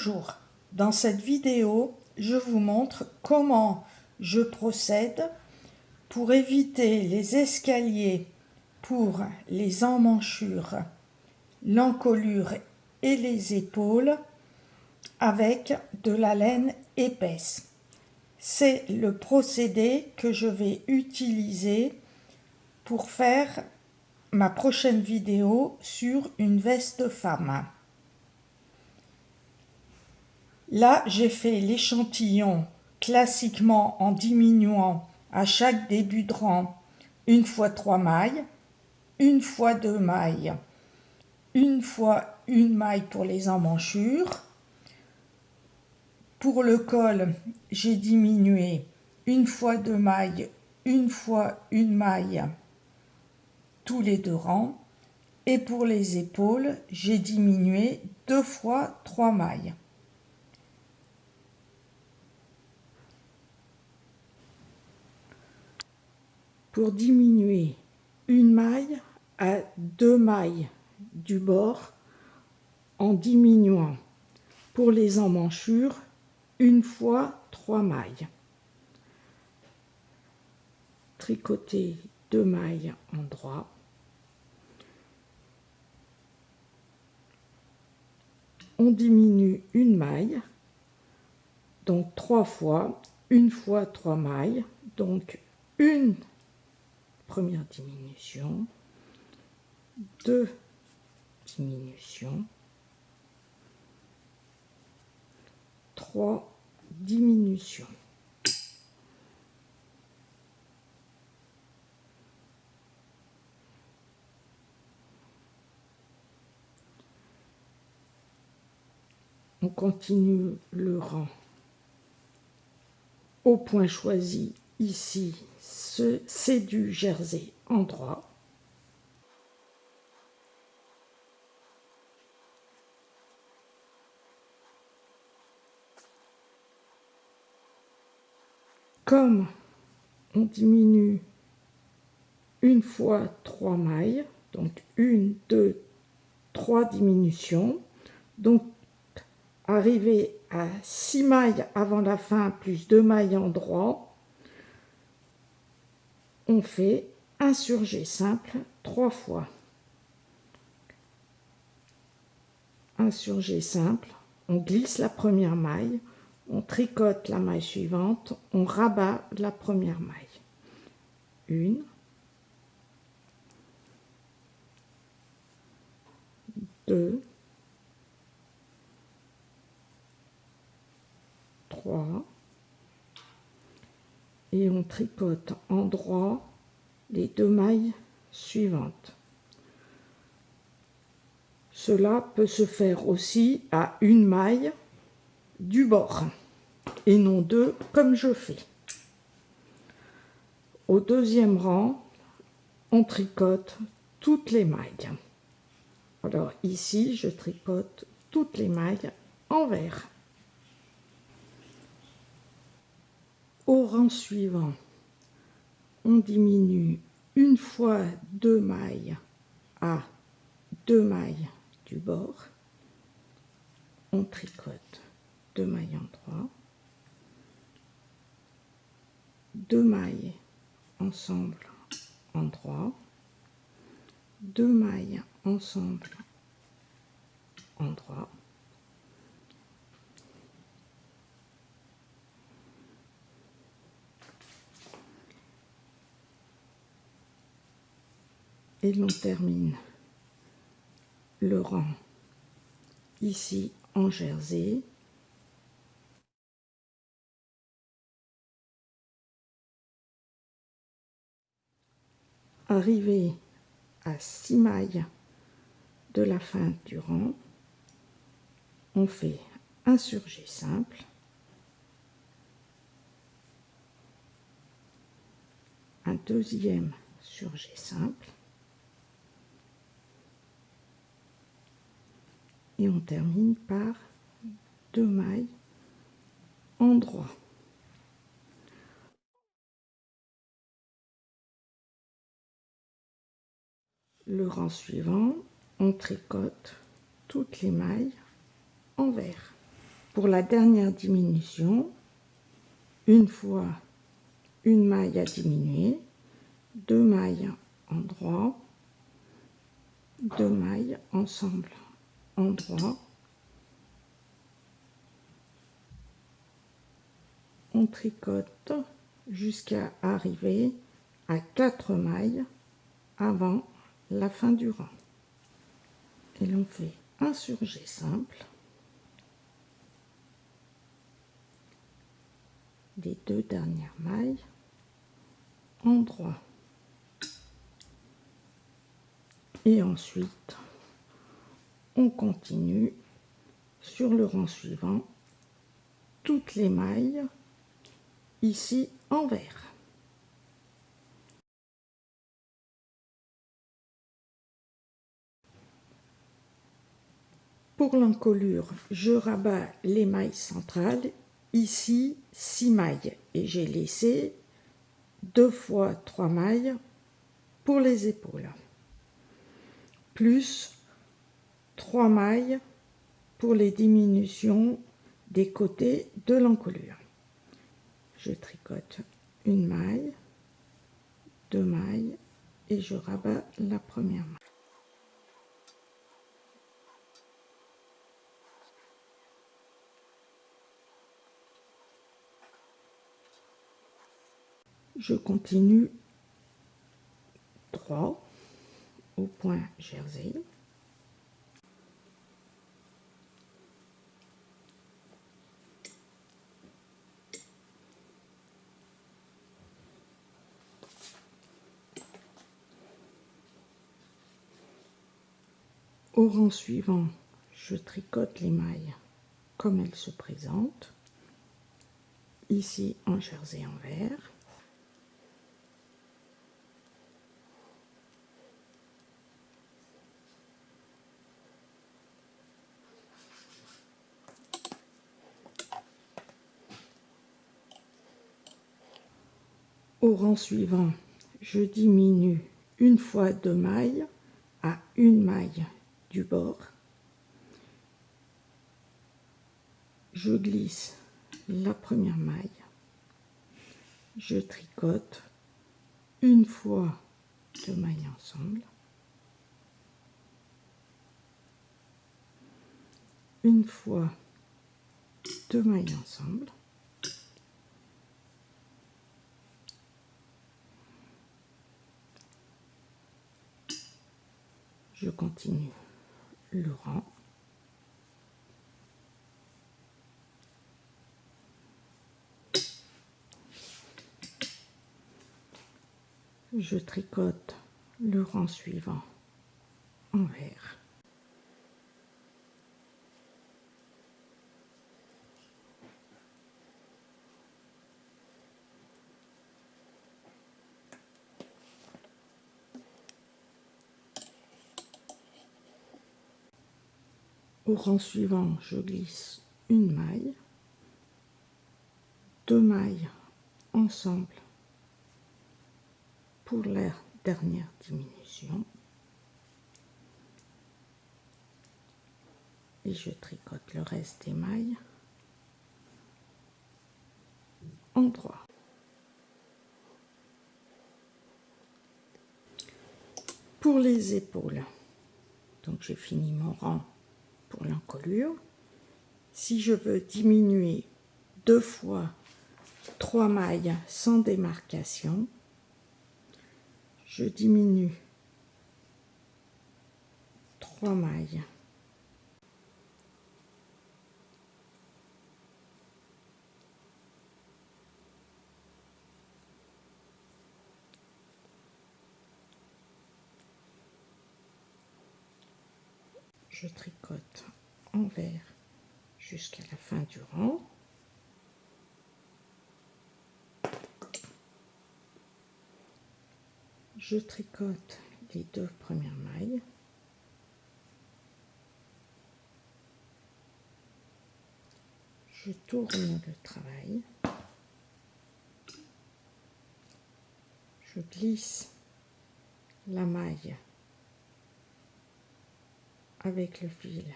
Bonjour, dans cette vidéo, je vous montre comment je procède pour éviter les escaliers pour les emmanchures, l'encolure et les épaules avec de la laine épaisse. C'est le procédé que je vais utiliser pour faire ma prochaine vidéo sur une veste femme. Là, j'ai fait l'échantillon classiquement en diminuant à chaque début de rang 1 fois 3 mailles, 1 fois 2 mailles, 1 fois 1 maille pour les emmanchures. Pour le col, j'ai diminué 1 fois 2 mailles, 1 fois 1 maille tous les 2 rangs. Et pour les épaules, j'ai diminué 2 fois 3 mailles. Pour diminuer une maille à 2 mailles du bord en diminuant pour les emmanchures 1 fois 3 mailles. Tricoter 2 mailles en droit. On diminue une maille, donc 3 fois, 1 fois 3 mailles, donc une première diminution, 2 diminutions, 3 diminutions. On continue le rang au point choisi. Ici, c'est du jersey en droit. Comme on diminue 1 fois 3 mailles, donc 1, 2, 3 diminutions, donc arrivé à 6 mailles avant la fin plus 2 mailles en droit, on fait un surjet simple 3 fois. Un surjet simple, on glisse la première maille, on tricote la maille suivante, on rabat la première maille. 1, 2, 3, et on tricote en droit les 2 mailles suivantes. Cela peut se faire aussi à une maille du bord et non 2 comme je fais. Au deuxième rang, on tricote toutes les mailles. Alors ici, je tricote toutes les mailles envers. Au rang suivant, on diminue 1 fois 2 mailles à 2 mailles du bord. On tricote 2 mailles en droit, 2 mailles ensemble en droit, 2 mailles ensemble en droit, et l'on termine le rang ici en jersey. Arrivé à 6 mailles de la fin du rang, on fait un surjet simple, un deuxième surjet simple, et on termine par 2 mailles en droit. Le rang suivant, on tricote toutes les mailles envers. Pour la dernière diminution, une fois une maille à diminuer, 2 mailles en droit, 2 mailles ensemble en droit, on tricote jusqu'à arriver à 4 mailles avant la fin du rang. Et l'on fait un surjet simple des 2 dernières mailles en droit. Et ensuite, on continue sur le rang suivant toutes les mailles ici en vert. Pour l'encolure, je rabats les mailles centrales, ici 6 mailles, et j'ai laissé 2 fois 3 mailles pour les épaules, plus 3 mailles pour les diminutions des côtés de l'encolure. Je tricote une maille, 2 mailles, et je rabats la première maille. Je continue droit au point jersey. Au rang suivant, je tricote les mailles comme elles se présentent, ici en jersey en vert. Au rang suivant, je diminue une fois 2 mailles à une maille du bord. Je glisse la première maille, je tricote une fois 2 mailles ensemble, une fois 2 mailles ensemble, je continue le rang, je tricote le rang suivant en vert. Au rang suivant, je glisse une maille, 2 mailles ensemble pour la dernière diminution et je tricote le reste des mailles en droit. Pour les épaules, donc j'ai fini mon rang pour l'encolure. Si je veux diminuer 2 fois 3 mailles sans démarcation, je diminue 3 mailles je tricote en vert jusqu'à la fin du rang. Je tricote les 2 premières mailles. Je tourne le travail. Je glisse la maille avec le fil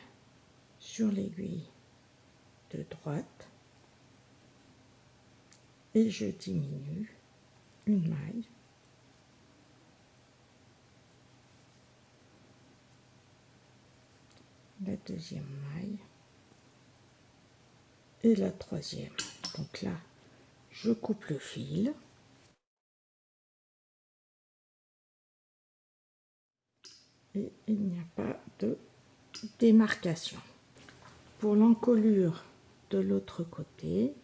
sur l'aiguille de droite et je diminue une maille, la deuxième maille et la troisième. Donc là, je coupe le fil et il n'y a pas de démarcation. Pour l'encolure de l'autre côté,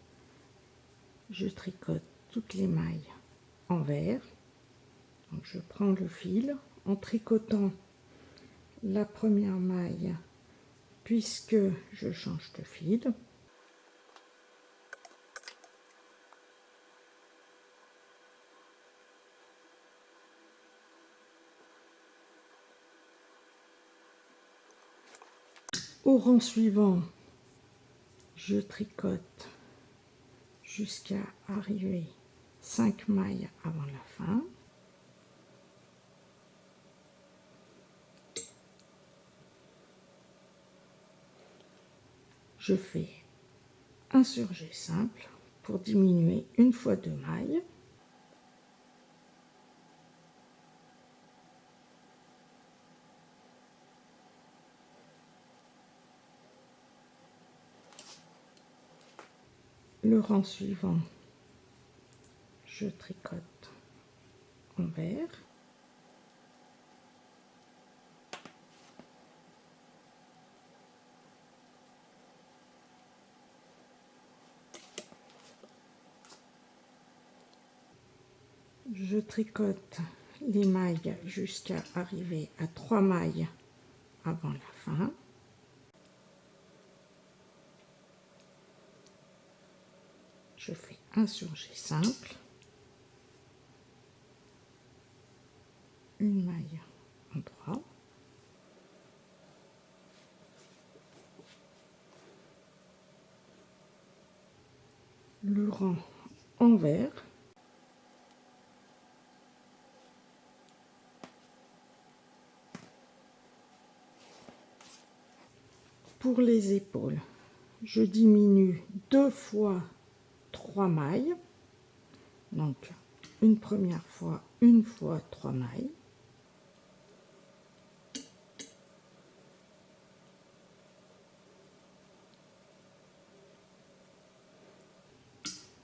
je tricote toutes les mailles envers. Donc je prends le fil en tricotant la première maille puisque je change de fil. Au rang suivant, je tricote jusqu'à arriver 5 mailles avant la fin. Je fais un surjet simple pour diminuer une fois 2 mailles. Le rang suivant, je tricote envers. Je tricote les mailles jusqu'à arriver à 3 mailles avant la fin. Je fais un surjet simple, une maille en droit, le rang envers, pour les épaules, je diminue 2 fois 3 mailles, donc une première fois, une fois 3 mailles.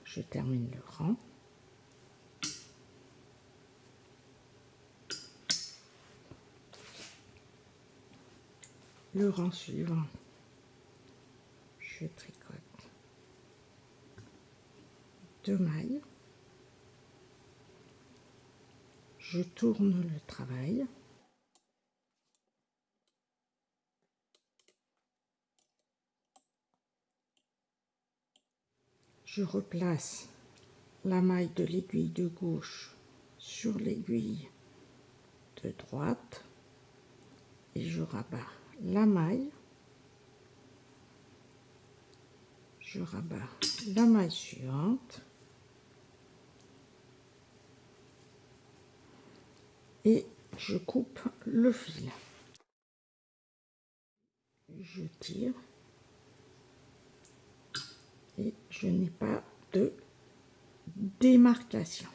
Je termine le rang. Le rang suivant, je tricote 2 mailles, je tourne le travail, je replace la maille de l'aiguille de gauche sur l'aiguille de droite et je rabats la maille, je rabats la maille suivante et je coupe le fil. Je tire et je n'ai pas de démarcation.